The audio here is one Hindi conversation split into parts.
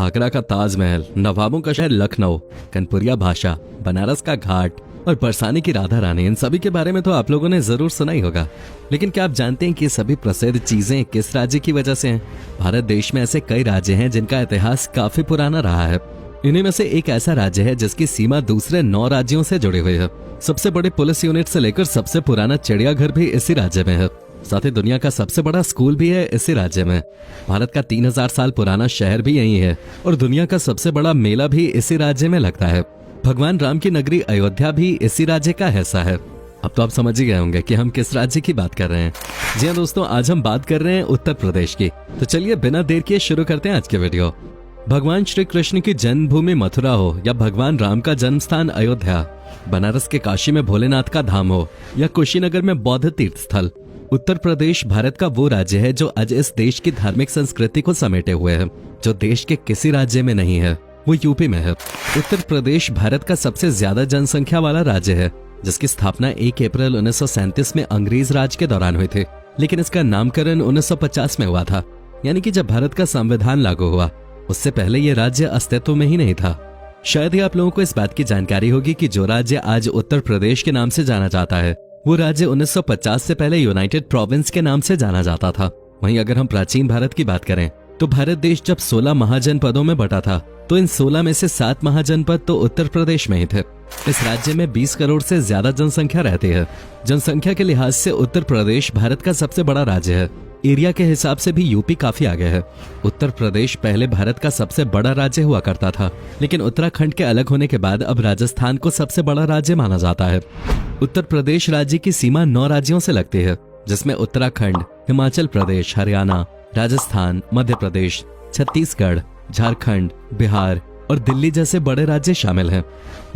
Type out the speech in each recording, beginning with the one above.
आगरा का ताजमहल, नवाबों का शहर लखनऊ, कनपुरिया भाषा, बनारस का घाट और बरसाने की राधा रानी, इन सभी के बारे में तो आप लोगों ने जरूर सुना ही होगा। लेकिन क्या आप जानते हैं कि ये सभी प्रसिद्ध चीजें किस राज्य की वजह से हैं? भारत देश में ऐसे कई राज्य हैं जिनका इतिहास काफी पुराना रहा है। इन्हीं में से एक ऐसा राज्य है जिसकी सीमा दूसरे 9 राज्यों से जुड़ी हुई है। सबसे बड़े पुलिस यूनिट से लेकर सबसे पुराना चिड़ियाघर भी इसी राज्य में है। साथ ही दुनिया का सबसे बड़ा स्कूल भी है इसी राज्य में। भारत का 3000 साल पुराना शहर भी यही है और दुनिया का सबसे बड़ा मेला भी इसी राज्य में लगता है। भगवान राम की नगरी अयोध्या भी इसी राज्य का हिस्सा है। अब तो आप समझ ही गए होंगे कि हम किस राज्य की बात कर रहे हैं। जी हाँ दोस्तों, आज हम बात कर रहे हैं उत्तर प्रदेश की। तो चलिए बिना देर किए शुरू करते हैं आज के वीडियो। भगवान श्री कृष्ण की जन्मभूमि मथुरा हो या भगवान राम का जन्म स्थान अयोध्या, बनारस के काशी में भोलेनाथ का धाम हो या कुशीनगर में बौद्ध तीर्थ स्थल, उत्तर प्रदेश भारत का वो राज्य है जो आज इस देश की धार्मिक संस्कृति को समेटे हुए है। जो देश के किसी राज्य में नहीं है वो यूपी में है। उत्तर प्रदेश भारत का सबसे ज्यादा जनसंख्या वाला राज्य है, जिसकी स्थापना 1 अप्रैल 1937 में अंग्रेज राज के दौरान हुई थी। लेकिन इसका नामकरण 1950 में हुआ था, यानी कि जब भारत का संविधान लागू हुआ। उससे पहले ये राज्य अस्तित्व में ही नहीं था। शायद ही आप लोगों को इस बात की जानकारी होगी कि जो राज्य आज उत्तर प्रदेश के नाम से जाना जाता है वो राज्य 1950 से पहले यूनाइटेड प्रोविंस के नाम से जाना जाता था। वहीं अगर हम प्राचीन भारत की बात करें तो भारत देश जब 16 महाजनपदों में बटा था तो इन 16 में से 7 महाजनपद तो उत्तर प्रदेश में ही थे। इस राज्य में 20 करोड़ से ज्यादा जनसंख्या रहती है। जनसंख्या के लिहाज से उत्तर प्रदेश भारत का सबसे बड़ा राज्य है। एरिया के हिसाब से भी यूपी काफी आगे है। उत्तर प्रदेश पहले भारत का सबसे बड़ा राज्य हुआ करता था, लेकिन उत्तराखंड के अलग होने के बाद अब राजस्थान को सबसे बड़ा राज्य माना जाता है। उत्तर प्रदेश राज्य की सीमा 9 राज्यों से लगती है, जिसमें उत्तराखंड, हिमाचल प्रदेश, हरियाणा, राजस्थान, मध्य प्रदेश, छत्तीसगढ़, झारखंड, बिहार और दिल्ली जैसे बड़े राज्य शामिल हैं।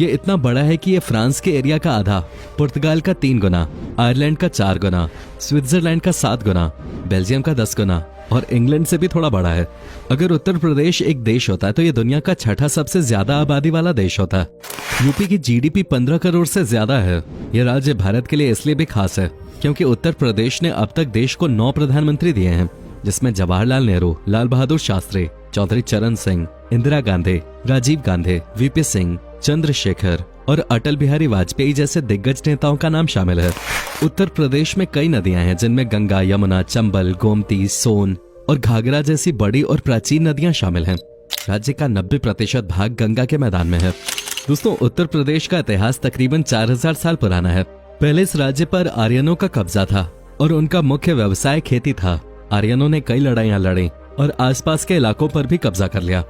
ये इतना बड़ा है कि ये फ्रांस के एरिया का आधा, पुर्तगाल का 3 गुना, आयरलैंड का 4 गुना, स्विट्जरलैंड का 7 गुना, बेल्जियम का 10 गुना और इंग्लैंड से भी थोड़ा बड़ा है। अगर उत्तर प्रदेश एक देश होता है तो ये दुनिया का 6ठा सबसे ज्यादा आबादी वाला देश होता है। यूपी की जीडीपी 15 करोड़ से ज्यादा है। ये राज्य भारत के लिए इसलिए भी खास है क्योंकि उत्तर प्रदेश ने अब तक देश को 9 प्रधानमंत्री दिए हैं, जिसमें जवाहरलाल नेहरू, लाल बहादुर शास्त्री, चौधरी चरण सिंह, इंदिरा गांधी, राजीव गांधी, वीपी सिंह, चंद्रशेखर और अटल बिहारी वाजपेयी जैसे दिग्गज नेताओं का नाम शामिल है। उत्तर प्रदेश में कई नदियां हैं जिनमें गंगा, यमुना, चंबल, गोमती, सोन और घाघरा जैसी बड़ी और प्राचीन नदियां शामिल हैं। राज्य का 90% भाग गंगा के मैदान में है। दोस्तों, उत्तर प्रदेश का इतिहास तकरीबन 4000 साल पुराना है। पहले इस राज्य पर आर्यनों का कब्जा था और उनका मुख्य व्यवसाय खेती था। आर्यनों ने कई लड़ाइयां लड़ी और आसपास के इलाकों पर भी कब्जा कर लिया।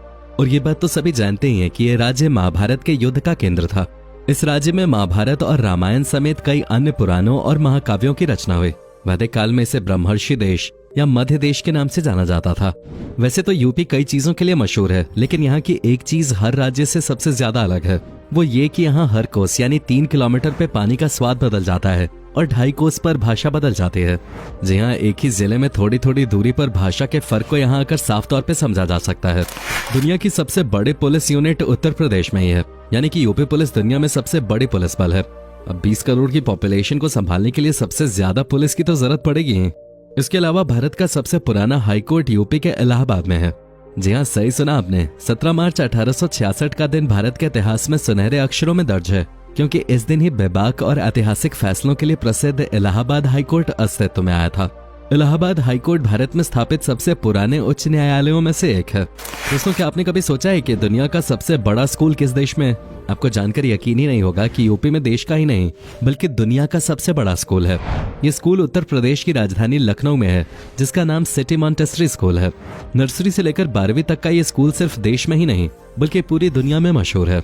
और ये बात तो सभी जानते ही हैं कि ये राज्य महाभारत के युद्ध का केंद्र था। इस राज्य में महाभारत और रामायण समेत कई अन्य पुराणों और महाकाव्यों की रचना हुई। वैदिक काल में इसे ब्रह्मर्षि देश या मध्य देश के नाम से जाना जाता था। वैसे तो यूपी कई चीजों के लिए मशहूर है, लेकिन यहाँ की एक चीज हर राज्य से सबसे ज्यादा अलग है। वो ये कि यहाँ हर कोस यानी 3 किलोमीटर पे पानी का स्वाद बदल जाता है और 2.5 कोस पर भाषा बदल जाती है। जी हाँ, एक ही जिले में थोड़ी थोड़ी दूरी पर भाषा के फर्क को यहाँ आकर साफ तौर पे समझा जा सकता है। दुनिया की सबसे बड़े पुलिस यूनिट उत्तर प्रदेश में ही है, यानी कि यूपी पुलिस दुनिया में सबसे बड़ी पुलिस बल है। अब 20 करोड़ की पॉपुलेशन को संभालने के लिए सबसे ज्यादा पुलिस की तो जरूरत पड़ेगी। इसके अलावा भारत का सबसे पुराना हाईकोर्ट यूपी के इलाहाबाद में है। जी हाँ, सही सुना आपने। 17 मार्च 1866 का दिन भारत के इतिहास में सुनहरे अक्षरों में दर्ज है, क्योंकि इस दिन ही बेबाक और ऐतिहासिक फैसलों के लिए प्रसिद्ध इलाहाबाद हाईकोर्ट अस्तित्व में आया था। इलाहाबाद हाईकोर्ट भारत में स्थापित सबसे पुराने उच्च न्यायालयों में से एक है। दोस्तों, क्या आपने कभी सोचा है कि दुनिया का सबसे बड़ा स्कूल किस देश में है? आपको जानकर यकीन ही नहीं होगा कि यूपी में देश का ही नहीं बल्कि दुनिया का सबसे बड़ा स्कूल है। ये स्कूल उत्तर प्रदेश की राजधानी लखनऊ में है, जिसका नाम सिटी मॉन्टेसरी स्कूल है। नर्सरी से लेकर 12वीं तक का ये स्कूल सिर्फ देश में ही नहीं बल्कि पूरी दुनिया में मशहूर है।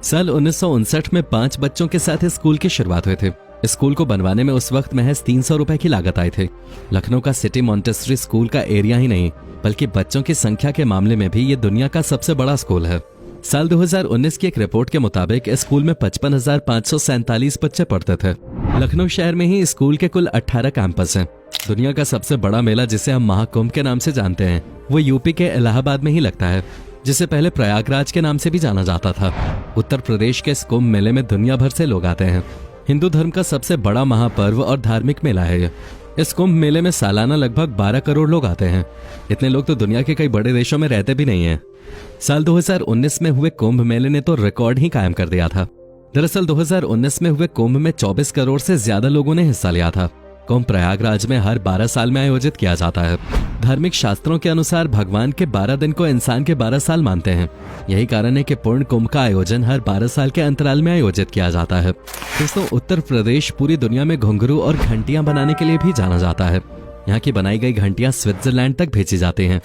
साल 1959 में 5 बच्चों के साथ इस स्कूल की शुरुआत हुई थी। इस स्कूल को बनवाने में उस वक्त महज 300 रुपए की लागत आई थी। लखनऊ का सिटी मॉन्टेसरी स्कूल का एरिया ही नहीं बल्कि बच्चों की संख्या के मामले में भी ये दुनिया का सबसे बड़ा स्कूल है। साल 2019 की एक रिपोर्ट के मुताबिक इस स्कूल में 55,547 बच्चे पढ़ते थे। लखनऊ शहर में ही स्कूल के कुल 18 कैंपस हैं। दुनिया का सबसे बड़ा मेला जिसे हम महाकुंभ के नाम से जानते हैं वो यूपी के इलाहाबाद में ही लगता है, जिसे पहले प्रयागराज के नाम से भी जाना जाता था। उत्तर प्रदेश के इस कुंभ मेले में दुनिया भर से लोग आते हैं। हिंदू धर्म का सबसे बड़ा महापर्व और धार्मिक मेला है। इस कुंभ मेले में सालाना लगभग 12 करोड़ लोग आते हैं। इतने लोग तो दुनिया के कई बड़े देशों में रहते भी नहीं हैं। साल 2019 में हुए कुंभ मेले ने तो रिकॉर्ड ही कायम कर दिया था। दरअसल 2019 में हुए कुंभ में 24 करोड़ से ज्यादा लोगों ने हिस्सा लिया था। कुंभ प्रयागराज में हर 12 साल में आयोजित किया जाता है। धार्मिक शास्त्रों के अनुसार भगवान के 12 दिन को इंसान के 12 साल मानते हैं। यही कारण है कि पूर्ण कुंभ का आयोजन हर 12 साल के अंतराल में आयोजित किया जाता है। दोस्तों, उत्तर प्रदेश पूरी दुनिया में घुंघरू और घंटियां बनाने के लिए भी जाना जाता है। यहाँ की बनाई गई घंटियां स्विट्जरलैंड तक भेजी जाती हैं।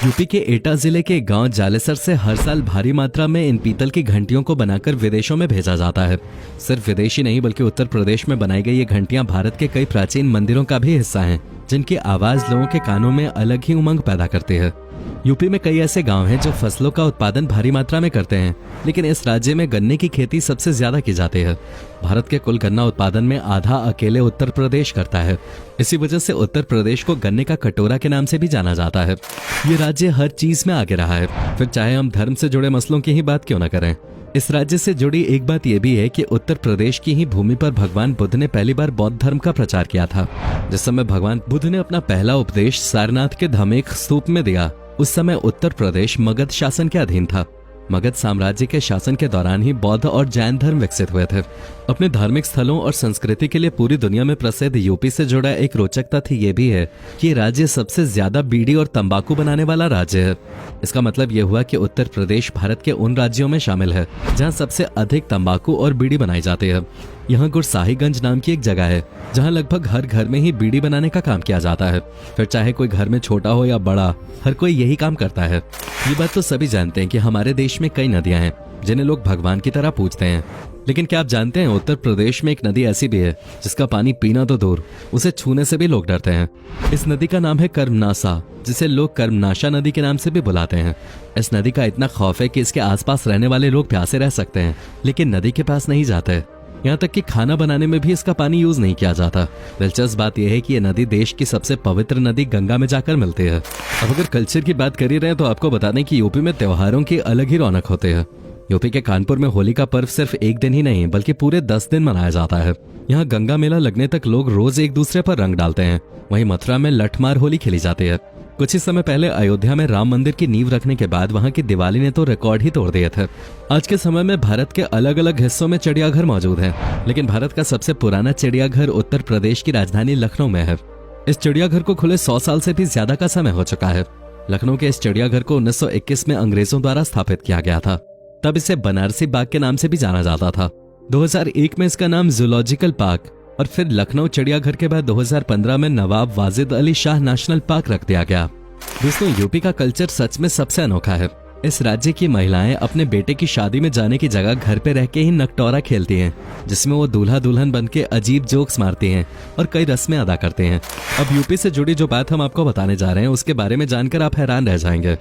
यूपी के एटा जिले के गांव जालेसर से हर साल भारी मात्रा में इन पीतल की घंटियों को बनाकर विदेशों में भेजा जाता है। सिर्फ विदेशी नहीं बल्कि उत्तर प्रदेश में बनाई गई ये घंटियां भारत के कई प्राचीन मंदिरों का भी हिस्सा हैं, जिनकी आवाज लोगों के कानों में अलग ही उमंग पैदा करती है। यूपी में कई ऐसे गांव हैं जो फसलों का उत्पादन भारी मात्रा में करते हैं, लेकिन इस राज्य में गन्ने की खेती सबसे ज्यादा की जाती है। भारत के कुल गन्ना उत्पादन में आधा अकेले उत्तर प्रदेश करता है। इसी वजह से उत्तर प्रदेश को गन्ने का कटोरा के नाम से भी जाना जाता है। ये राज्य हर चीज में आगे रहा है, फिर चाहे हम धर्म से जुड़े मसलों की ही बात क्यों न करें। इस राज्य से जुड़ी एक बात यह भी है कि उत्तर प्रदेश की ही भूमि पर भगवान बुद्ध ने पहली बार बौद्ध धर्म का प्रचार किया था। जिस समय भगवान बुद्ध ने अपना पहला उपदेश सारनाथ के धमेख स्तूप में दिया, उस समय उत्तर प्रदेश मगध शासन के अधीन था। मगध साम्राज्य के शासन के दौरान ही बौद्ध और जैन धर्म विकसित हुए थे। अपने धार्मिक स्थलों और संस्कृति के लिए पूरी दुनिया में प्रसिद्ध यूपी से जुड़ा एक रोचक तथ्य ये भी है कि ये राज्य सबसे ज्यादा बीड़ी और तंबाकू बनाने वाला राज्य है। इसका मतलब ये हुआ कि उत्तर प्रदेश भारत के उन राज्यों में शामिल है जहाँ सबसे अधिक तंबाकू और बीड़ी बनाई जाती है। यहाँ गुरसाहिगंज नाम की एक जगह है जहाँ लगभग हर घर में ही बीड़ी बनाने का काम किया जाता है। फिर चाहे कोई घर में छोटा हो या बड़ा, हर कोई यही काम करता है। ये बात तो सभी जानते हैं कि हमारे देश में कई नदियां हैं जिन्हें लोग भगवान की तरह पूजते हैं, लेकिन क्या आप जानते हैं उत्तर प्रदेश में एक नदी ऐसी भी है जिसका पानी पीना तो दूर, उसे छूने से भी लोग डरते हैं। इस नदी का नाम है कर्मनासा, जिसे लोग कर्मनाशा नदी के नाम से भी बुलाते हैं। इस नदी का इतना खौफ है कि इसके आसपास रहने वाले लोग प्यासे रह सकते हैं, लेकिन नदी के पास नहीं जाते। यहाँ तक कि खाना बनाने में भी इसका पानी यूज नहीं किया जाता। दिलचस्प बात यह है कि यह नदी देश की सबसे पवित्र नदी गंगा में जाकर मिलती है। अब अगर कल्चर की बात कर ही रहे हैं तो आपको बता दें कि यूपी में त्योहारों की अलग ही रौनक होती है। यूपी के कानपुर में होली का पर्व सिर्फ एक दिन ही नहीं बल्कि पूरे 10 दिन मनाया जाता है। यहाँ गंगा मेला लगने तक लोग रोज एक दूसरे पर रंग डालते हैं। वहीं मथुरा में लठमार होली खेली जाती है। कुछ ही समय पहले अयोध्या में राम मंदिर की नींव रखने के बाद वहां की दिवाली ने तो रिकॉर्ड ही तोड़ दिए थे। आज के समय में भारत के अलग अलग हिस्सों में चिड़ियाघर मौजूद हैं, लेकिन भारत का सबसे पुराना चिड़ियाघर उत्तर प्रदेश की राजधानी लखनऊ में है। इस चिड़ियाघर को खुले 100 साल से भी ज्यादा का समय हो चुका है। लखनऊ के इस चिड़ियाघर को 1921 में अंग्रेजों द्वारा स्थापित किया गया था। तब इसे बनारसी बाग के नाम से भी जाना जाता था। 2001 में इसका नाम जूलॉजिकल पार्क और फिर लखनऊ चिड़ियाघर के बाद 2015 में नवाब वाजिद अली शाह नेशनल पार्क रख दिया गया। दोस्तों, यूपी का कल्चर सच में सबसे अनोखा है। इस राज्य की महिलाएं अपने बेटे की शादी में जाने की जगह घर पे रह के ही नकटोरा खेलती हैं, जिसमें वो दूल्हा दुल्हन बन के अजीब जोक्स मारती हैं और कई रस्में अदा करते हैं। अब यूपी से जुड़ी जो बात हम आपको बताने जा रहे हैं उसके बारे में जानकर आप हैरान रह जाएंगे।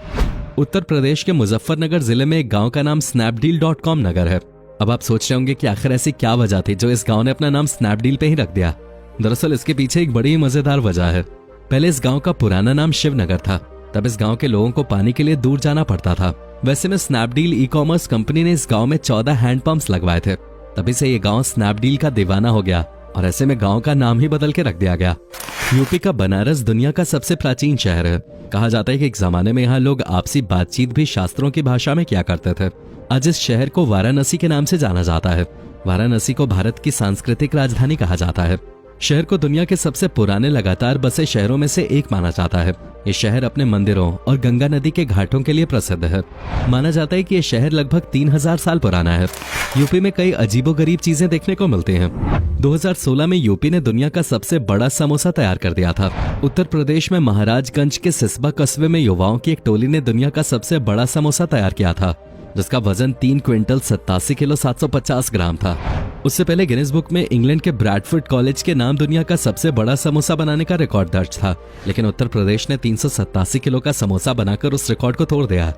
उत्तर प्रदेश के मुजफ्फरनगर जिले में एक गाँव का नाम स्नैपडील.com नगर है। अब आप सोच रहे होंगे कि आखिर ऐसी क्या वजह थी जो इस गांव ने अपना नाम स्नैपडील पे ही रख दिया। दरअसल इसके पीछे एक बड़ी ही मजेदार वजह है। पहले इस गांव का पुराना नाम शिवनगर था। तब इस गांव के लोगों को पानी के लिए दूर जाना पड़ता था। वैसे में स्नैपडील ई-कॉमर्स कंपनी ने इस गांव में 14 हैंडपंप्स लगवाए थे। तभी से ये गांव स्नैपडील का दीवाना हो गया और ऐसे में गांव का नाम ही बदल के रख दिया गया। यूपी का बनारस दुनिया का सबसे प्राचीन शहर है। कहा जाता है कि एक जमाने में यहाँ लोग आपसी बातचीत भी शास्त्रों की भाषा में किया करते थे। आज इस शहर को वाराणसी के नाम से जाना जाता है। वाराणसी को भारत की सांस्कृतिक राजधानी कहा जाता है। शहर को दुनिया के सबसे पुराने लगातार बसे शहरों में से एक माना जाता है। ये शहर अपने मंदिरों और गंगा नदी के घाटों के लिए प्रसिद्ध है। माना जाता है कि ये शहर लगभग 3000 साल पुराना है। यूपी में कई अजीबोगरीब चीजें देखने को मिलती हैं। 2016 में यूपी ने दुनिया का सबसे बड़ा समोसा तैयार कर दिया था। उत्तर प्रदेश में महाराजगंज के सिसबा कस्बे में युवाओं की एक टोली ने दुनिया का सबसे बड़ा समोसा तैयार किया था, जिसका वजन 3 क्विंटल 87 किलो 750 ग्राम था। उससे पहले गिनीज बुक में इंग्लैंड के ब्रैडफोर्ड कॉलेज के नाम दुनिया का सबसे बड़ा समोसा बनाने का रिकॉर्ड दर्ज था, लेकिन उत्तर प्रदेश ने 387 किलो का समोसा बनाकर उस रिकॉर्ड को तोड़ दिया।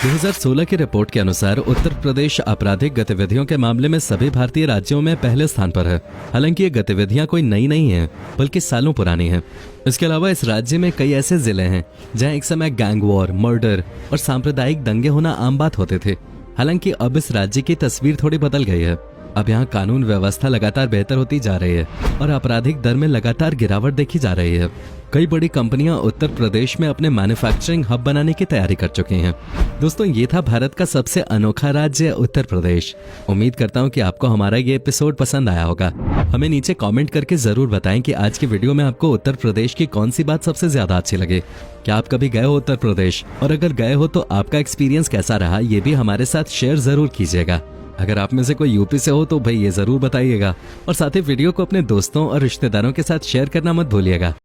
2016 की रिपोर्ट के अनुसार उत्तर प्रदेश आपराधिक गतिविधियों के मामले में सभी भारतीय राज्यों में पहले स्थान पर है। हालांकि ये गतिविधियां कोई नई नहीं है, बल्कि सालों पुरानी है। इसके अलावा इस राज्य में कई ऐसे जिले हैं जहां एक समय गैंग वॉर, मर्डर और सांप्रदायिक दंगे होना आम बात होते थे। हालांकि अब इस राज्य की तस्वीर थोड़ी बदल गई है। अब यहाँ कानून व्यवस्था लगातार बेहतर होती जा रही है और आपराधिक दर में लगातार गिरावट देखी जा रही है। कई बड़ी कंपनियां उत्तर प्रदेश में अपने मैन्युफैक्चरिंग हब बनाने की तैयारी कर चुकी हैं। दोस्तों, ये था भारत का सबसे अनोखा राज्य उत्तर प्रदेश। उम्मीद करता हूँ कि आपको हमारा ये एपिसोड पसंद आया होगा। हमें नीचे कमेंट करके जरूर बताएं कि आज की वीडियो में आपको उत्तर प्रदेश की कौन सी बात सबसे ज्यादा अच्छी लगे। क्या आप कभी गए हो उत्तर प्रदेश, और अगर गए हो तो आपका एक्सपीरियंस कैसा रहा, ये भी हमारे साथ शेयर जरूर कीजिएगा। अगर आप में से कोई यूपी से हो तो भाई ये जरूर बताइएगा, और साथ ही वीडियो को अपने दोस्तों और रिश्तेदारों के साथ शेयर करना मत भूलिएगा।